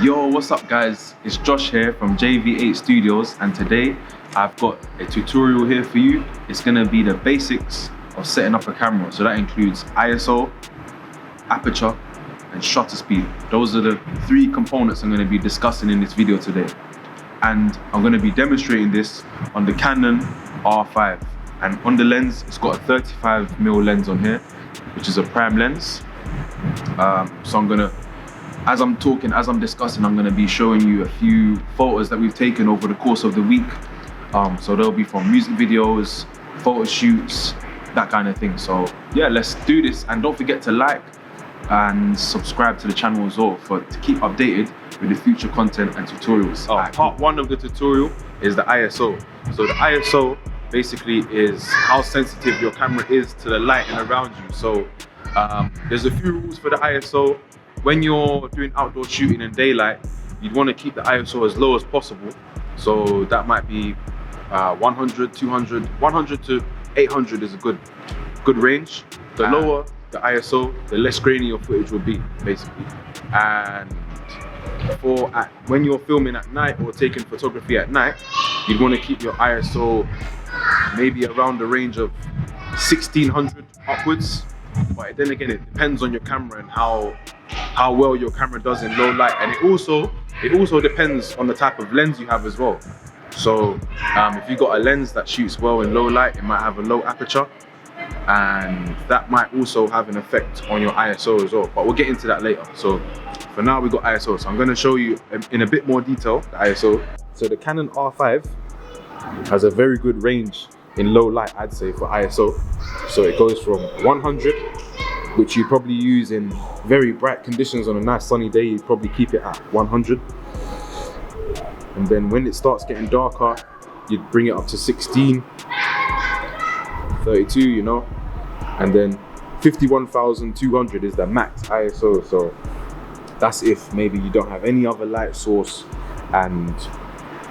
Yo, what's up guys? It's Josh here from JV8 Studios, and today I've got a tutorial here for you. It's gonna be the basics of setting up a camera. So that includes ISO, aperture, and shutter speed. Those are the three components I'm gonna be discussing in this video today. And I'm gonna be demonstrating this on the Canon R5. And on the lens, it's got a 35mm lens on here, which is a prime lens. So I'm gonna, as I'm discussing, I'm gonna be showing you a few photos that we've taken over the course of the week. So they'll be from music videos, photo shoots, that kind of thing. So yeah, let's do this. And don't forget to like and subscribe to the channel as well to keep updated with the future content and tutorials. Part one of the tutorial is the ISO. So the ISO basically is how sensitive your camera is to the lighting around you. So there's a few rules for the ISO. When you're doing outdoor shooting in daylight, you'd want to keep the ISO as low as possible. So that might be 100, 200, 100 to 800 is a good range. The lower the ISO, the less grainy your footage will be, basically. And when you're filming at night or taking photography at night, you'd want to keep your ISO maybe around the range of 1600 upwards. But then again, it depends on your camera and how well your camera does in low light, and it also depends on the type of lens you have as well. So if you've got a lens that shoots well in low light, it might have a low aperture, and that might also have an effect on your ISO as well. But we'll get into that later. So for now, we've got ISO. So I'm going to show you in a bit more detail the ISO. So the Canon R5 has a very good range in low light, I'd say, for ISO. So it goes from 100, which you probably use in very bright conditions. On a nice sunny day, you probably keep it at 100. And then when it starts getting darker, you'd bring it up to 16, 32, you know. And then 51,200 is the max ISO. So that's if maybe you don't have any other light source, and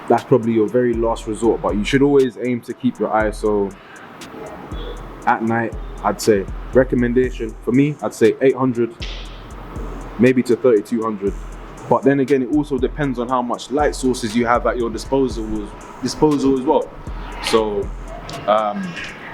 that's probably your very last resort. But you should always aim to keep your ISO at night. I'd say recommendation for me, I'd say 800, maybe to 3200. But then again, it also depends on how much light sources you have at your disposal as well. So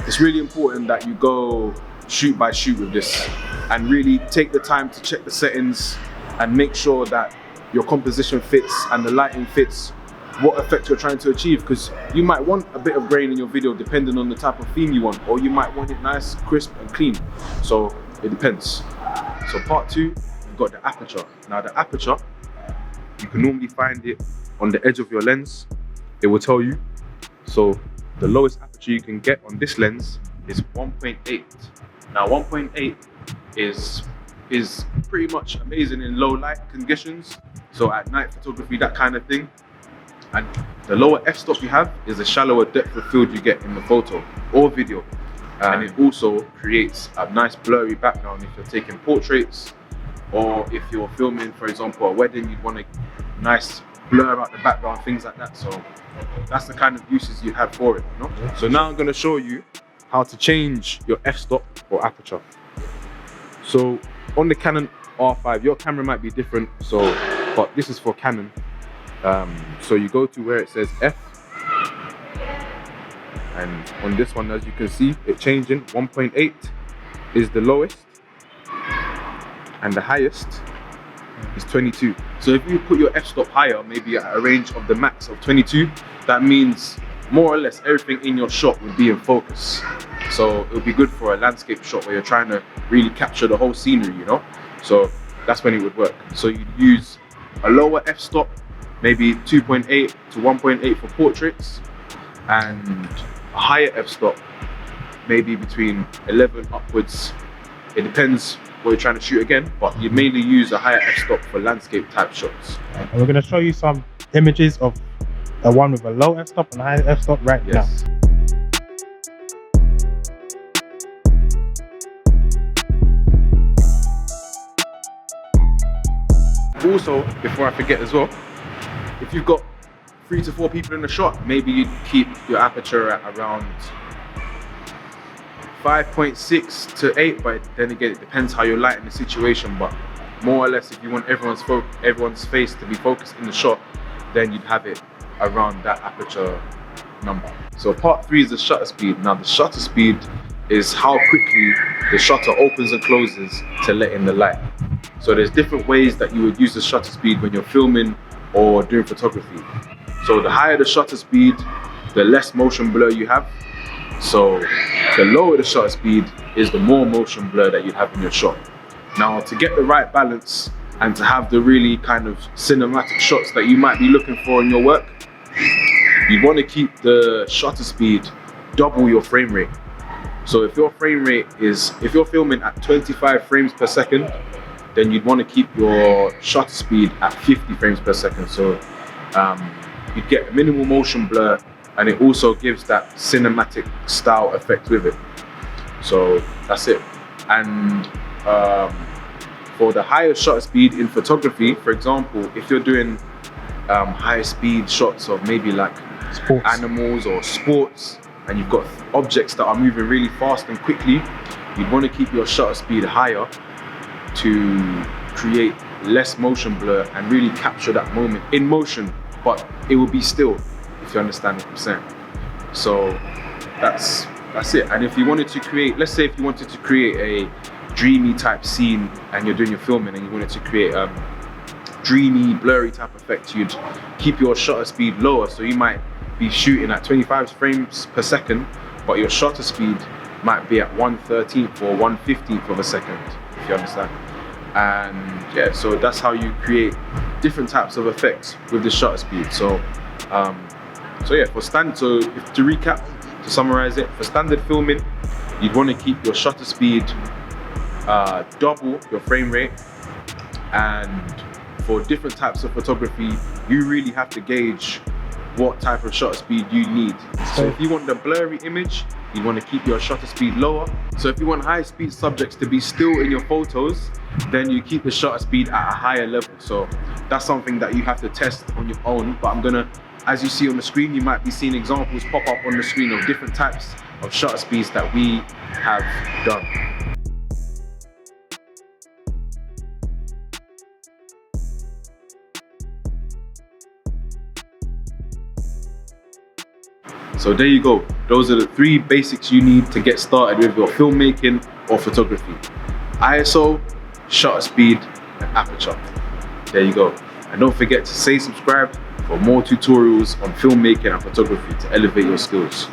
it's really important that you go shoot by shoot with this and really take the time to check the settings and make sure that your composition fits and the lighting fits what effect you're trying to achieve, because you might want a bit of grain in your video depending on the type of theme you want, or you might want it nice, crisp and clean. So it depends. So part two, you've got the aperture. Now the aperture, you can normally find it on the edge of your lens. It will tell you. So the lowest aperture you can get on this lens is 1.8. Now 1.8 is pretty much amazing in low light conditions. So at night photography, that kind of thing. And the lower f-stop you have is the shallower depth of field you get in the photo or video. And it also creates a nice blurry background if you're taking portraits, or if you're filming, for example, a wedding, you'd want a nice blur out the background, things like that. So that's the kind of uses you have for it, you know? So now I'm going to show you how to change your f-stop or aperture. So on the Canon R5, your camera might be different, but this is for Canon. So you go to where it says F, and on this one, as you can see, it's changing. 1.8 is the lowest, and the highest is 22. So if you put your f-stop higher, maybe at a range of the max of 22, that means more or less everything in your shot would be in focus. So it would be good for a landscape shot where you're trying to really capture the whole scenery, you know? So that's when it would work. So you'd use a lower f-stop, maybe 2.8 to 1.8 for portraits, and a higher f-stop, maybe between 11 upwards. It depends what you're trying to shoot again, but you mainly use a higher f-stop for landscape type shots. And we're going to show you some images of the one with a low f-stop and a high f-stop right now. Also, before I forget as well, if you've got 3 to 4 people in the shot, maybe you'd keep your aperture at around 5.6 to 8, but then again, it depends how you're lighting the situation. But more or less, if you want everyone's face to be focused in the shot, then you'd have it around that aperture number. So part 3 is the shutter speed. Now the shutter speed is how quickly the shutter opens and closes to let in the light. So there's different ways that you would use the shutter speed when you're filming or doing photography. So the higher the shutter speed, the less motion blur you have. So the lower the shutter speed is the more motion blur that you have in your shot. Now to get the right balance and to have the really kind of cinematic shots that you might be looking for in your work, you want to keep the shutter speed double your frame rate. So if your frame rate is, if you're filming at 25 frames per second, then you'd want to keep your shutter speed at 50 frames per second. So you'd get minimal motion blur, and it also gives that cinematic style effect with it. So that's it. And for the higher shutter speed in photography, for example, if you're doing high speed shots of maybe like Sports. animals or sports, and you've got objects that are moving really fast and quickly, you'd want to keep your shutter speed higher to create less motion blur and really capture that moment in motion, but it will be still, if you understand what I'm saying. So that's it. And if you wanted to create, let's say if you wanted to create a dreamy type scene and you're doing your filming and you wanted to create a dreamy, blurry type effect, you'd keep your shutter speed lower. So you might be shooting at 25 frames per second, but your shutter speed might be at 1/13th or 1/15th of a second, if you understand. And yeah, so that's how you create different types of effects with the shutter speed. So yeah, to recap, to summarize it, for standard filming, you'd want to keep your shutter speed double your frame rate. And for different types of photography, you really have to gauge what type of shutter speed you need. So if you want the blurry image, you want to keep your shutter speed lower. So if you want high speed subjects to be still in your photos, then you keep the shutter speed at a higher level. So that's something that you have to test on your own. But I'm gonna, as you see on the screen, you might be seeing examples pop up on the screen of different types of shutter speeds that we have done. So there you go. Those are the 3 basics you need to get started with your filmmaking or photography: ISO, shutter speed, and aperture. There you go. And don't forget to subscribe for more tutorials on filmmaking and photography to elevate your skills.